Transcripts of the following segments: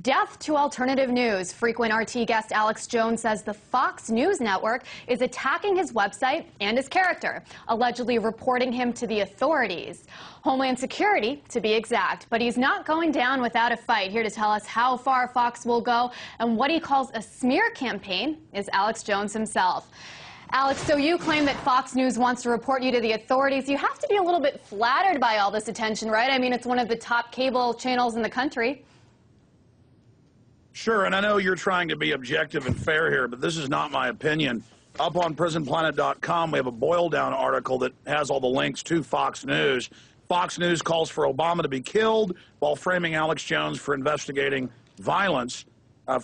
Death to alternative news. Frequent RT guest Alex Jones says the Fox News network is attacking his website and his character, allegedly reporting him to the authorities. Homeland Security, to be exact. But he's not going down without a fight. Here to tell us how far Fox will go and what he calls a smear campaign is Alex Jones himself. Alex, so you claim that Fox News wants to report you to the authorities. You have to be a little bit flattered by all this attention, right? I mean, it's one of the top cable channels in the country. Sure, and I know you're trying to be objective and fair here, but this is not my opinion. Up on PrisonPlanet.com, we have a boil-down article that has all the links to Fox News. Fox News calls for Obama to be killed while framing Alex Jones for instigating violence. And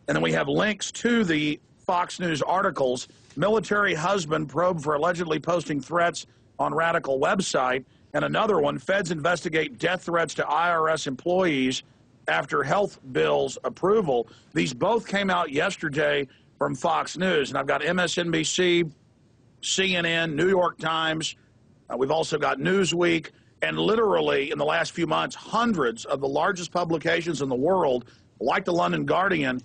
then we have links to the Fox News articles. Military husband probed for allegedly posting threats on radical website. And another one, feds investigate death threats to IRS employees after health bills approval. These both came out yesterday from Fox News. And I've got MSNBC, CNN, New York Times. We've also got Newsweek. And literally, in the last few months, hundreds of the largest publications in the world, like the London Guardian,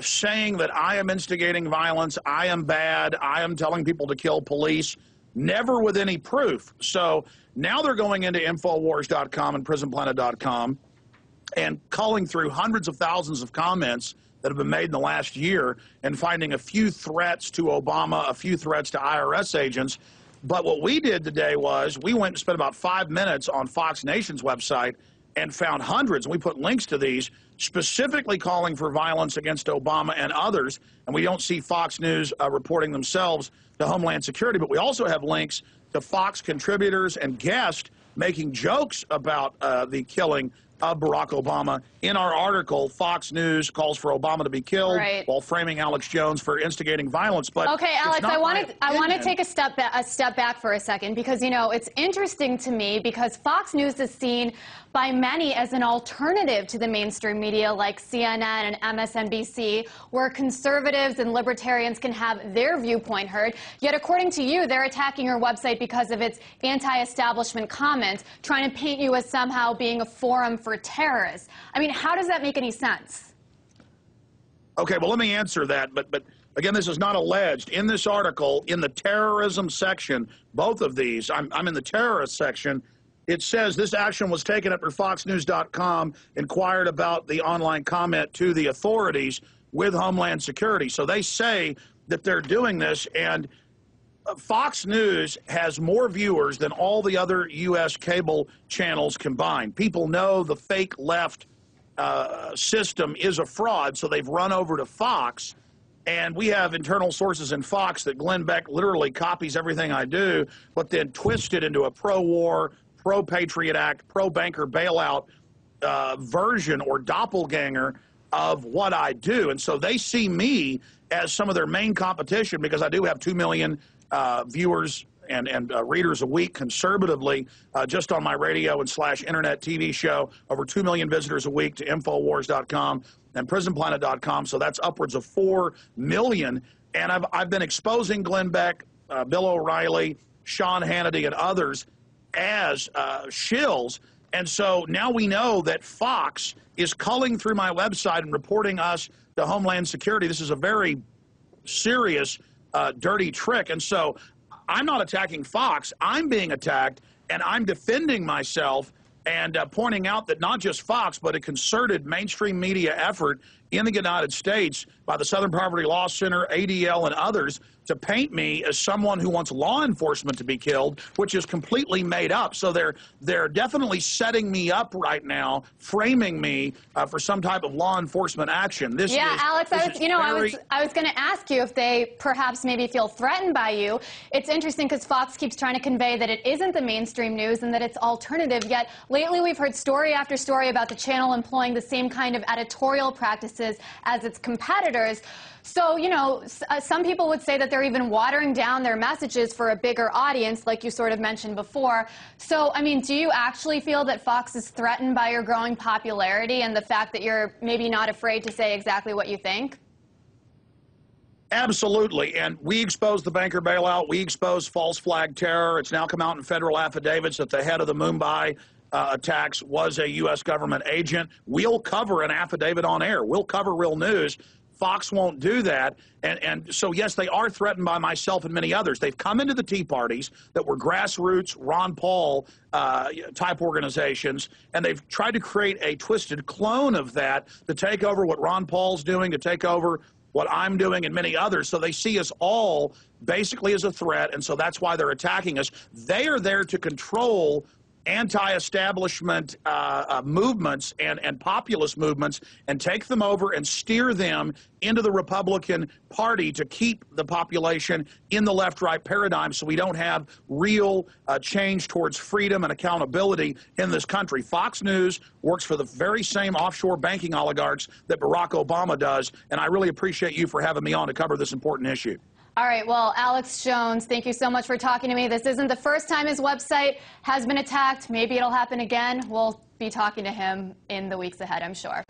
saying that I am instigating violence, I am bad, I am telling people to kill police, never with any proof. So now they're going into Infowars.com and PrisonPlanet.com and culling through hundreds of thousands of comments that have been made in the last year and finding a few threats to Obama, a few threats to IRS agents. But what we did today was we went and spent about 5 minutes on Fox Nation's website and found hundreds, and we put links to these, specifically calling for violence against Obama and others. And we don't see Fox News reporting themselves to Homeland Security, but we also have links to Fox contributors and guests making jokes about the killing of Barack Obama. In our article, Fox News calls for Obama to be killed while framing Alex Jones for instigating violence. But okay, Alex, I want to take a step back for a second, because you know it's interesting to me because Fox News is seen by many as an alternative to the mainstream media like CNN and MSNBC, where conservatives and libertarians can have their viewpoint heard. Yet, according to you, they're attacking your website because of its anti-establishment comments, trying to paint you as somehow being a forum for terrorists. I mean, how does that make any sense? Okay, well, let me answer that. But again, this is not alleged. In this article, in the terrorism section, both of these, I'm in the terrorist section. It says this action was taken after FoxNews.com inquired about the online comment to the authorities with Homeland Security. So they say that they're doing this, and Fox News has more viewers than all the other U.S. cable channels combined. People know the fake left system is a fraud, so they've run over to Fox. And we have internal sources in Fox that Glenn Beck literally copies everything I do, but then twists it into a pro-war, pro-Patriot Act, pro-banker bailout version or doppelganger of what I do. And so they see me as some of their main competition because I do have 2 million viewers and readers a week conservatively just on my radio and / internet TV show, over 2 million visitors a week to Infowars.com and PrisonPlanet.com. So that's upwards of 4 million. And I've been exposing Glenn Beck, Bill O'Reilly, Sean Hannity, and others as shills. And so now we know that Fox is culling through my website and reporting us to Homeland Security. This is a very serious, dirty trick. And so I'm not attacking Fox. I'm being attacked, and I'm defending myself and pointing out that not just Fox, but a concerted mainstream media effort in the United States by the Southern Poverty Law Center, ADL, and others to paint me as someone who wants law enforcement to be killed, which is completely made up. So they're definitely setting me up right now, framing me for some type of law enforcement action. Alex, I was going to ask you if they perhaps maybe feel threatened by you. It's interesting because Fox keeps trying to convey that it isn't the mainstream news and that it's alternative. Yet lately we've heard story after story about the channel employing the same kind of editorial practices as its competitors. So, you know, some people would say that they're even watering down their messages for a bigger audience, like you sort of mentioned before. So, I mean, do you actually feel that Fox is threatened by your growing popularity and the fact that you're maybe not afraid to say exactly what you think? Absolutely. And we exposed the banker bailout. We exposed false flag terror. It's now come out in federal affidavits that the head of the Mumbai attacks was a U.S. government agent. We'll cover an affidavit on air. We'll cover real news. Fox won't do that. And so, yes, they are threatened by myself and many others. They've come into the Tea Parties that were grassroots, Ron Paul type organizations, and they've tried to create a twisted clone of that to take over what Ron Paul's doing, to take over what I'm doing and many others. So they see us all basically as a threat, and so that's why they're attacking us. They are there to control anti-establishment movements and populist movements and take them over and steer them into the Republican Party to keep the population in the left-right paradigm so we don't have real change towards freedom and accountability in this country. Fox News works for the very same offshore banking oligarchs that Barack Obama does, and I really appreciate you for having me on to cover this important issue. All right, well, Alex Jones, thank you so much for talking to me. This isn't the first time his website has been attacked. Maybe it'll happen again. We'll be talking to him in the weeks ahead, I'm sure.